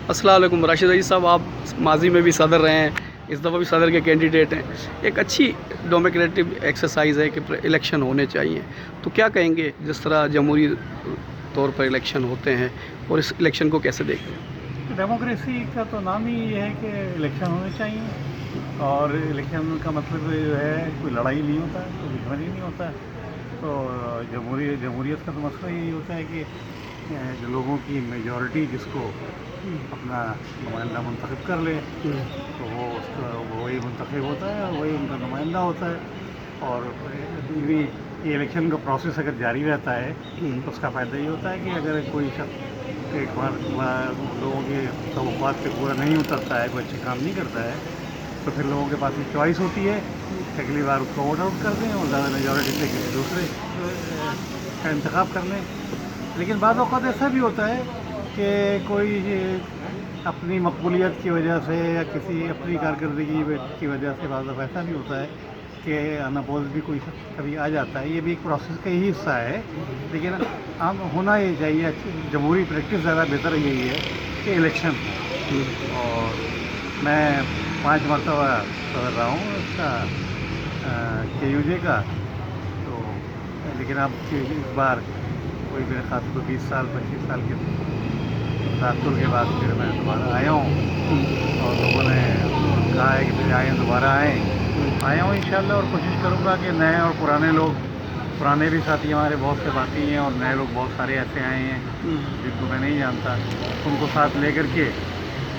अस्सलाम वालेकुम। राशिद अजीज़ साहब, आप माजी में भी सदर रहे हैं, इस दफ़ा भी सदर के कैंडिडेट हैं। एक अच्छी डेमोक्रेटिक एक्सरसाइज है कि इलेक्शन होने चाहिए, तो क्या कहेंगे जिस तरह जमहूरी तौर पर इलेक्शन होते हैं और इस इलेक्शन को कैसे देखते हैं? डेमोक्रेसी का तो नाम ही ये है कि इलेक्शन होने चाहिए, और इलेक्शन का मतलब जो है कोई लड़ाई नहीं होता है, कोई दुश्मनी नहीं होता है। तो जमहूरियत का तो मसला यही होता है कि जो लोगों की मेजॉरिटी जिसको अपना नुमाइंदा मुंतखब कर ले, तो वो उसका वही मुंतखब होता है और वही उनका नुमाइंदा होता है। और ये इलेक्शन का प्रोसेस अगर जारी रहता है तो उसका फ़ायदा ये होता है कि अगर कोई शख्स एक बार लोगों के तवक्कुआत पे पूरा नहीं उतरता है, कोई अच्छा काम नहीं करता है, तो फिर लोगों के पास एक चॉइस होती है कि अगली बार उसको वोट आउट कर दें और ज़्यादा मेजॉरिटी से किसी दूसरे का इंतखाब कर लें। लेकिन बाद वक़्त ऐसा भी होता है कि कोई अपनी मकबूलियत की वजह से या किसी अपनी कारकर्दगी की वजह से बाद वक़्त ऐसा भी होता है कि अनअपोज़ भी कोई कभी आ जाता है। ये भी एक प्रोसेस का ही हिस्सा है, लेकिन आम होना ये चाहिए। जमहूरी प्रैक्टिस ज़्यादा बेहतर यही है कि इलेक्शन हो। और मैं 5 मरतबा सदर रहा हूँ इसका KUJ का। तो लेकिन अब इस बार कोई मेरे ख़ास को 20 साल 25 साल के तासुर के बाद फिर मैं दोबारा आया हूँ, और लोगों ने कहा है कि फिर दोबारा आया हूँ इंशाल्लाह। और कोशिश करूँगा कि नए और पुराने भी साथी हमारे बहुत से बाकी हैं, और नए लोग बहुत सारे ऐसे आए हैं जिनको मैं नहीं जानता, उनको साथ लेकर के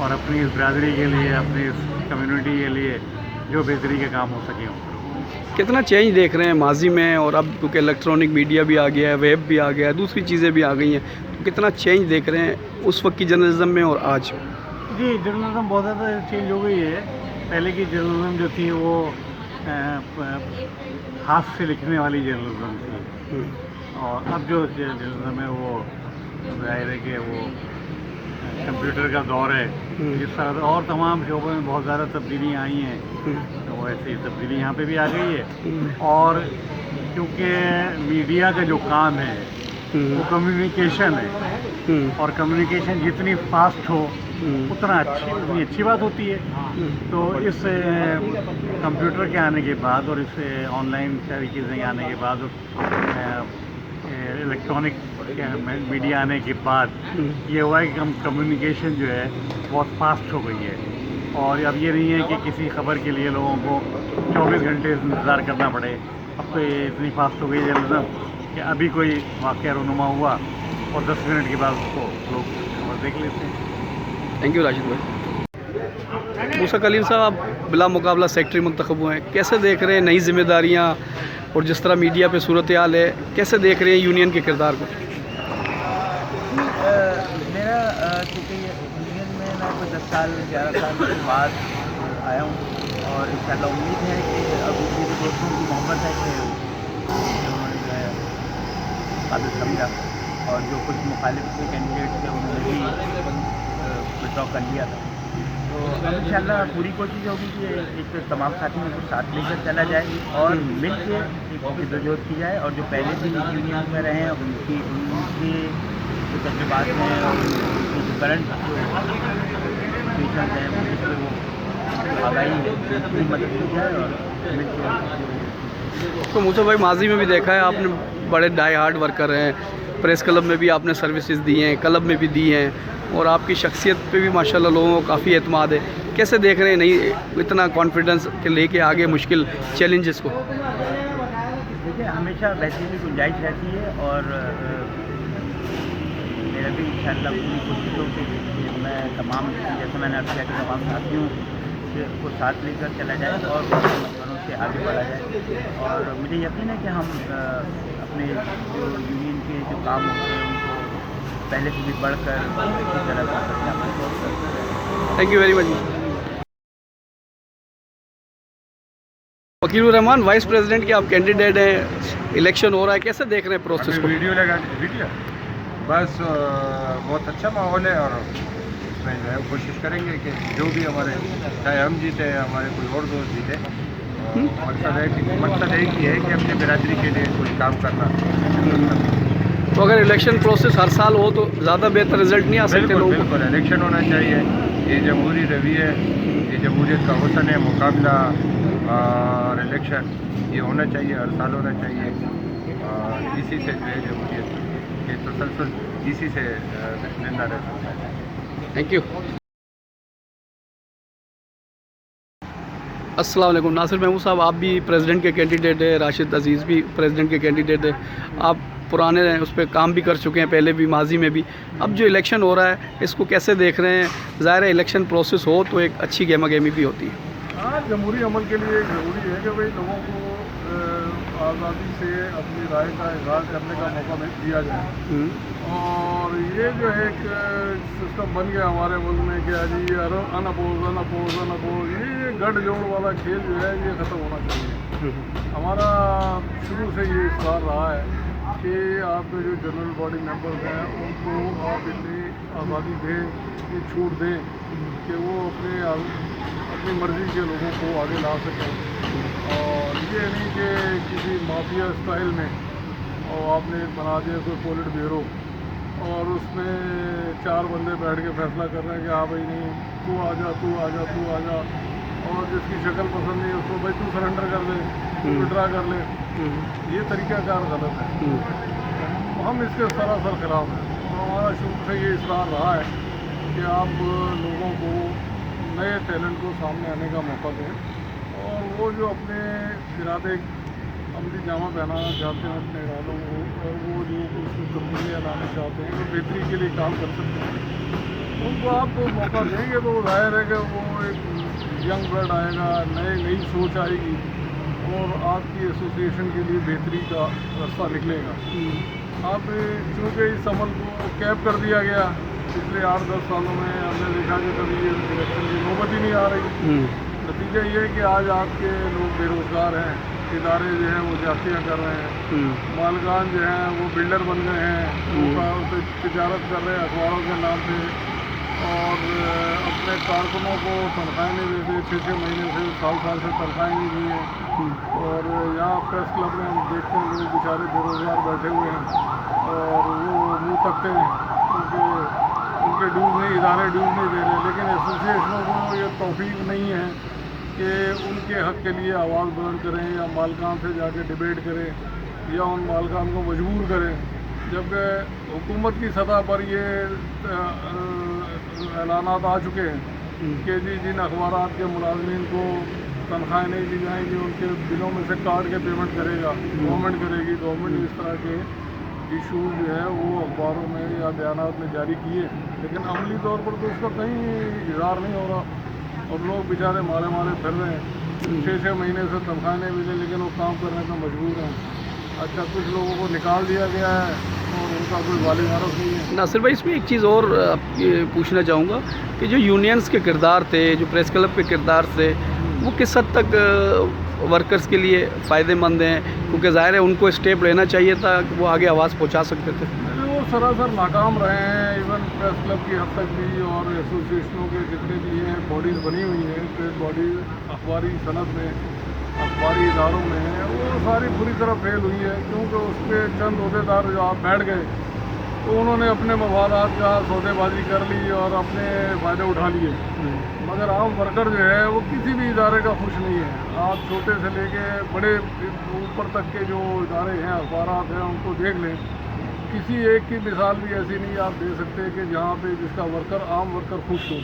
और अपनी इस बिरादरी के लिए, अपनी इस कम्युनिटी के लिए जो बेहतरी के काम हो सके हों। कितना चेंज देख रहे हैं माजी में, और अब क्योंकि इलेक्ट्रॉनिक मीडिया भी आ गया है, वेब भी आ गया है, दूसरी चीज़ें भी आ गई हैं, तो कितना चेंज देख रहे हैं उस वक्त की जर्नलिज्म में और आज? जी, जर्नलिज्म बहुत ज़्यादा चेंज हो गई है। पहले की जर्नलिज्म जो थी वो हाथ से लिखने वाली जर्नलिज्म थी, और अब जो जर्नलिज्म है वो ज़ाहिर है कि वो कंप्यूटर का दौर है। जिस तरह और तमाम शोबों में बहुत ज़्यादा तब्दीलियाँ आई हैं, तो वैसे ही तब्दीली यहाँ पे भी आ गई है। और क्योंकि मीडिया का जो काम है वो कम्युनिकेशन है, और कम्युनिकेशन जितनी फास्ट हो उतनी अच्छी बात होती है। तो इस कंप्यूटर के आने के बाद और इस ऑनलाइन सारी चीज़ें आने के बाद और इलेक्ट्रॉनिक मीडिया आने के बाद ये हुआ है कि कम्युनिकेशन जो है बहुत फास्ट हो गई है। और अब ये नहीं है कि किसी खबर के लिए लोगों को 24 घंटे इंतज़ार करना पड़े। अब तो ये इतनी फास्ट हो गई है जर्नलिज्म कि अभी कोई वाक़या रूनुमा हुआ और 10 मिनट के बाद उसको लोग खबर देख लेते हैं। थैंक यू राशिद भाई। मूसा कलीम साहब बिला मुकाबला सेक्रेटरी मुंतखब हुए हैं, कैसे देख रहे हैं नई जिम्मेदारियाँ और जिस तरह मीडिया पे सूरत हाल है, कैसे देख रहे हैं यूनियन के किरदार को? मेरा क्योंकि यूनियन में मैं कोई 10 साल 11 साल के बाद आया हूँ, और इंशाल्लाह उम्मीद है कि अब मेरे दोस्तों की मोहब्बत है कि उन्होंने जो है काबिल समझा, और जो कुछ मुखालिफ के कैंडिडेट थे उन्होंने भी विड्रॉ कर लिया था। तो अब इंशाल्लाह पूरी कोशिश होगी कि एक तमाम साथियों को साथ लेकर चला जाए और मिल के एक जद्दोजहद की जाए, और जो पहले भी यूनियन में रहे हैं उनके जो तजुर्बात हैं और उनकी जो करंट सिचुएशन है उससे वो आगाही है उसकी मदद की जाए और मिल के। तो मूसा भाई, माजी में भी देखा है आपने, बड़े डाई हार्ड वर्कर हैं, प्रेस क्लब में भी आपने सर्विसेज दी हैं, क्लब में भी दी हैं, और आपकी शख्सियत पे भी माशाल्लाह लोगों को काफ़ी एतमाद है। कैसे देख रहे हैं नहीं इतना कॉन्फिडेंस के लेके आगे मुश्किल चैलेंजेस को? देखिए, हमेशा वैसे भी गुंजाइश रहती है, और मेरा भी इंशाल्लाह पूरी कोशिश होगी कि मैं तमाम, जैसे मैंने अर्ज़ किया कि तमाम साथियों को साथ लेकर चला जाए और मसलों से आगे बढ़ा जाए। और मुझे यकीन है कि हम अपने जो यूनियन के जो काम होते हैं उनको पहले से भी बढ़कर अच्छी तरह कर सकते हैं। Thank you very much. वकील रहमान, वाइस प्रेसिडेंट के आप कैंडिडेट हैं, इलेक्शन हो रहा है, कैसे देख रहे हैं प्रोसेस को? वीडियो बस बहुत अच्छा माहौल है, और इसमें जो है कोशिश करेंगे कि जो भी हमारे, चाहे हम जीते या हमारे कोई और दोस्त जीते, मकसद एक ही है कि अपनी बिरादरी के लिए कोई काम करना। तो अगर इलेक्शन प्रोसेस हर साल हो तो ज़्यादा बेहतर रिजल्ट नहीं आ सकते बिल्कुल लोगों को? बिल्कुल इलेक्शन होना चाहिए, ये जमहूरी रवैया है, ये जमहूरियत का हुस्न है, मुकाबला और इलेक्शन ये होना चाहिए, हर साल होना चाहिए। और इसी से जो है जमहूरियत के तसलसल इसी से जिंदा रह सकता है। Thank you. अस्सलाम वालेकुम। नासिर महमूद साहब, आप भी प्रेसिडेंट के कैंडिडेट है, राशिद अजीज़ भी प्रेसिडेंट के कैंडिडेट है, आप पुराने हैं, उस पर काम भी कर चुके हैं पहले भी, माजी में भी। अब जो इलेक्शन हो रहा है इसको कैसे देख रहे हैं? ज़ाहिर है इलेक्शन प्रोसेस हो तो एक अच्छी गहमा गहमी भी होती है। हाँ, जमहूरी अमल के लिए ज़रूरी है कि भाई लोगों को आज़ादी से अपनी राय का इजहार करने का मौका दिया जाए। और ये जो है एक सिस्टम बन गया हमारे मुल्क में कि जी अनअपोज ये गठजोड़ वाला खेल जो है ये ख़त्म होना चाहिए। हमारा शुरू से ये इस्तार रहा है कि आपके जो जनरल बॉडी मेंबर्स हैं उनको आप इतनी आज़ादी दें, इतनी छूट दें कि वो अपनी मर्ज़ी के लोगों को आगे ला सकें। और ये नहीं कि किसी माफिया स्टाइल में और आपने बना दिया कोई पोलिट ब्यूरो और उसमें 4 बंदे बैठ के फैसला कर रहे हैं कि हाँ भाई नहीं तू आ जा, और जिसकी शक्ल पसंद नहीं उसको भाई तू सरेंडर कर दे, तू विड्रा कर ले। ये तरीक़ाकार गलत है, हम इसके सरासर खिलाफ हैं। तो हमारा शुरू से ये इसरार रहा है कि आप लोगों को नए टैलेंट को सामने आने का मौका दें और वो जो अपने इरादे अमली जामा पहनाना चाहते हैं अपने इरादों को, और वो जो उसमें तब्दीलियाँ लाना चाहते हैं, तो बेहतरी के लिए काम कर सकते हैं। उनको आप मौका देंगे तो जाहिर है कि वो एक यंग ब्लड आएगा, नई सोच आएगी और आपकी एसोसिएशन के लिए बेहतरी का रास्ता निकलेगा। आप चूँकि इस अमल को कैप कर दिया गया पिछले 8-10 सालों में, हमने देखा कि कभी ये इलेक्शन की नौबत ही नहीं आ रही। नतीजा ये है कि आज आपके लोग बेरोज़गार हैं, इदारे जो हैं वो जातियाँ कर रहे हैं, मालकान जो हैं वो बिल्डर बन गए हैं, वो तिजारत कर रहे हैं अखबारों के नाम पे और अपने कारकुनों को तनख्वाहें नहीं देते, 6-6 महीने से साल से तनख्वाहें नहीं दी हैं। और यहाँ प्रेस क्लब में हम देखते हैं लोग बेचारे बेरोज़गार बैठे हुए हैं और वो मुँह तकते हैं उनके ड्यूज़ नहीं, इदारे ड्यूज़ नहीं दे रहे। लेकिन एसोसिएशनों को ये तौफीक नहीं है कि उनके हक़ के लिए आवाज़ बुलंद करें या मालकान से जाके डिबेट करें या उन मालकान को मजबूर करें, जबकि हुकूमत की सतह पर ये ऐलानात आ चुके हैं कि जी जिन अखबारात के मुलाजमीन को तनख्वाहें नहीं दी जाएंगी उनके बिलों में से काट के पेमेंट करेगा गवर्नमेंट करेगी। गवर्नमेंट इस तरह के इशूज़ जो है वो अखबारों में या बयानात में जारी किए, लेकिन अमली तौर पर तो उसका कहीं इज़हार नहीं हो रहा और लोग बेचारे मारे फिर रहे हैं। 6-6 महीने से तनख्वाहें नहीं मिले लेकिन वो काम करने का मजबूर हैं। अच्छा, कुछ लोगों को निकाल दिया गया है और उनका कोई वाली वारस नहीं है। नासिर भाई, इसमें एक चीज़ और पूछना चाहूँगा कि जो यूनियंस के किरदार थे, जो प्रेस क्लब के किरदार थे, वो किस हद तक वर्कर्स के लिए फ़ायदेमंद हैं? क्योंकि ज़ाहिर है उनको स्टेप लेना चाहिए था कि वो आगे आवाज़ पहुंचा सकते थे। वो सरासर नाकाम रहे हैं, इवन प्रेस क्लब की हद तक भी और एसोसिएशनों के जितने भी हैं बॉडीज़ बनी हुई हैं, ट्रेड बॉडीज़ अखबारी सनत में, अखबारी इदारों में, वो सारी पूरी तरह फेल हुई है। क्योंकि उस पर चंद अहदेदार जो आप बैठ गए तो उन्होंने अपने मफादात का सौदेबाजी कर ली और अपने फ़ायदे उठा लिए, मगर आम वर्कर जो है वो किसी भी इदारे का खुश नहीं है। आप छोटे से लेके बड़े ऊपर तक के जो इदारे हैं, अखबारात हैं, उनको देख लें, किसी एक की मिसाल भी ऐसी नहीं आप दे सकते कि जहाँ पे जिसका वर्कर आम वर्कर खुश हो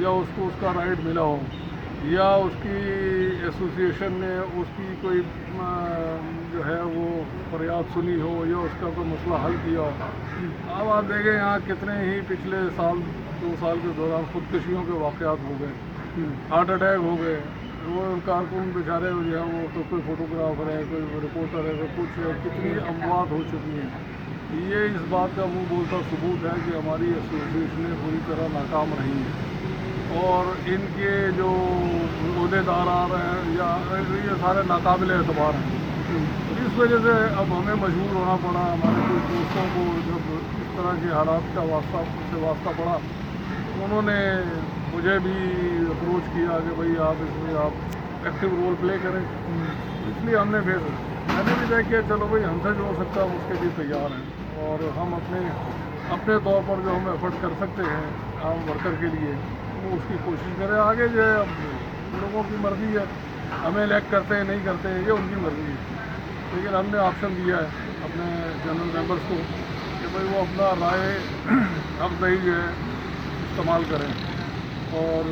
या उसको उसका राइट मिला हो या उसकी एसोसिएशन ने उसकी कोई जो है वो फरियाद सुनी हो या उसका कोई मसला हल किया हो। अब आप देखें यहाँ कितने ही पिछले 2 साल के दौरान खुदकशियों के वाक़यात हो गए, हार्ट अटैक हो गए। वो कारकुन बेचारे जो है वो तो कोई फोटोग्राफर है, कोई रिपोर्टर है, कोई कुछ है, कितनी अमवात हो चुकी हैं। ये इस बात का मुँह बोलता सबूत है कि हमारी एसोसिएशनें पूरी तरह नाकाम रही हैं और इनके जो अहदेदार आ रहे हैं या ये सारे नाकाबिल एतबार हैं। इस वजह से अब हमें मजबूर होना पड़ा। हमारे कुछ दोस्तों को जब इस तरह के हालात का वास्ता पड़ा, उन्होंने मुझे भी अप्रोच किया कि भाई आप इसमें आप एक्टिव रोल प्ले करें। इसलिए हमने फिर मैंने भी देखिए चलो भाई हमसे जो हो सकता है उसके लिए तैयार हैं और हम अपने तौर पर जो हम एफर्ट कर सकते हैं आम वर्कर के लिए वो उसकी कोशिश करें। आगे जो है अब लोगों की मर्ज़ी है, हमें इलेक्ट करते हैं नहीं करते हैं ये उनकी मर्ज़ी है, लेकिन हमने ऑप्शन दिया है अपने जनरल मेंबर्स को कि भाई वो अपना राय हक दही जो है इस्तेमाल करें और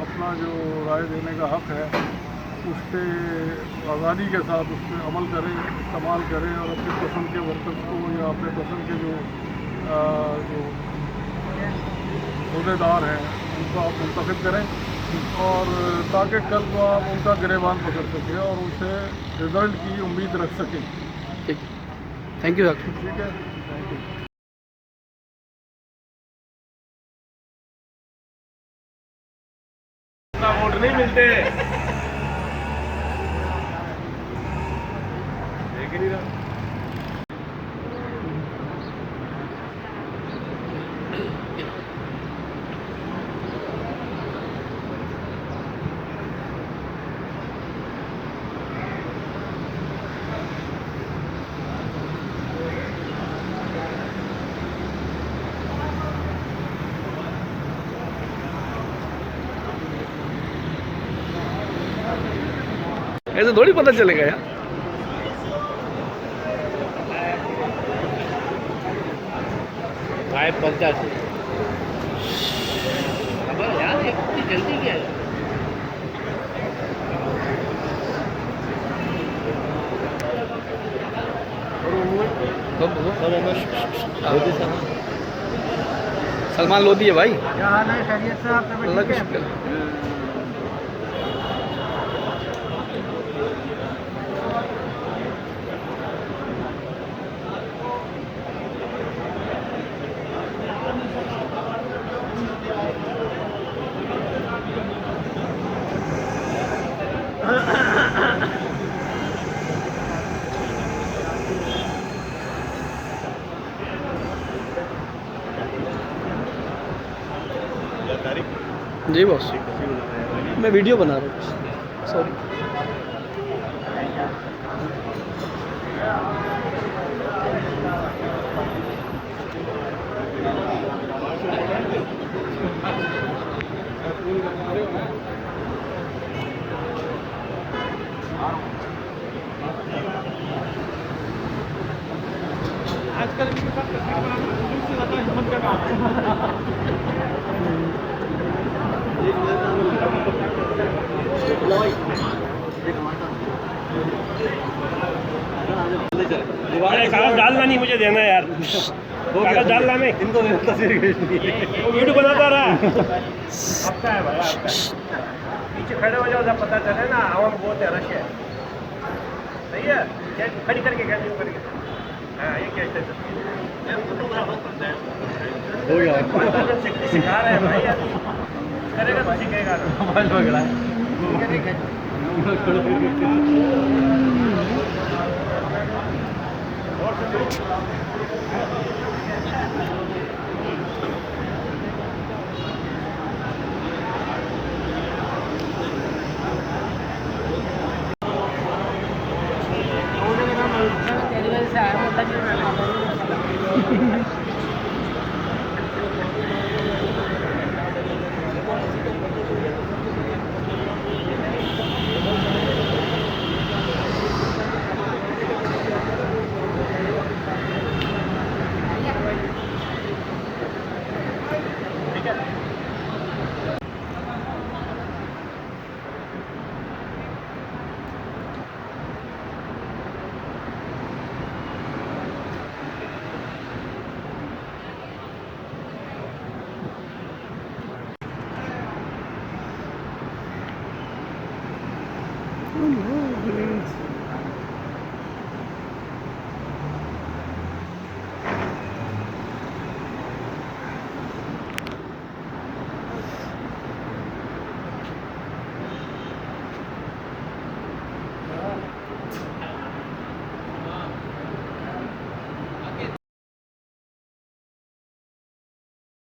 अपना जो राय देने का हक है उस पर आज़ादी के साथ उस पर अमल करें, इस्तेमाल करें और अपने पसंद के वर्कर्स को या अपने पसंद के जो अहदेदार हैं उनको आप मुंतखब करें और ताकि कल को आप उनका गिरेबान पकड़ सकें और उनसे रिज़ल्ट की उम्मीद रख सकें। ठीक, थैंक यू डॉक्टर। ठीक है, थैंक यू। वोट नहीं मिलते देख ही नहीं रहा। ऐसे थोड़ी पता चलेगा यार। जल्दी क्या है सलमान लोधी है भाई। क्या हाल है खैरियत से आप अल्लाह का शुक्र है। जी बॉस, मैं वीडियो बना रहा हूँ, सॉरी। आजकल इनके साथ तस्वीर बनाना बुजुर्ग से ज़्यादा हिम्मत का काम अरे कागज डालना नहीं, मुझे देना यार, कागज डालना नहीं, इनको वीडियो बनाता रहा आपका है भाई, आपका पीछे खड़े हो जाओ, जब पता चले ना आवाम बहुत है, रश है, सही है, खड़ी करके कैसे करके, हाँ ये क्या हो गया, सिखा रहे हैं भाई, करेगा तो सीखेगा ना।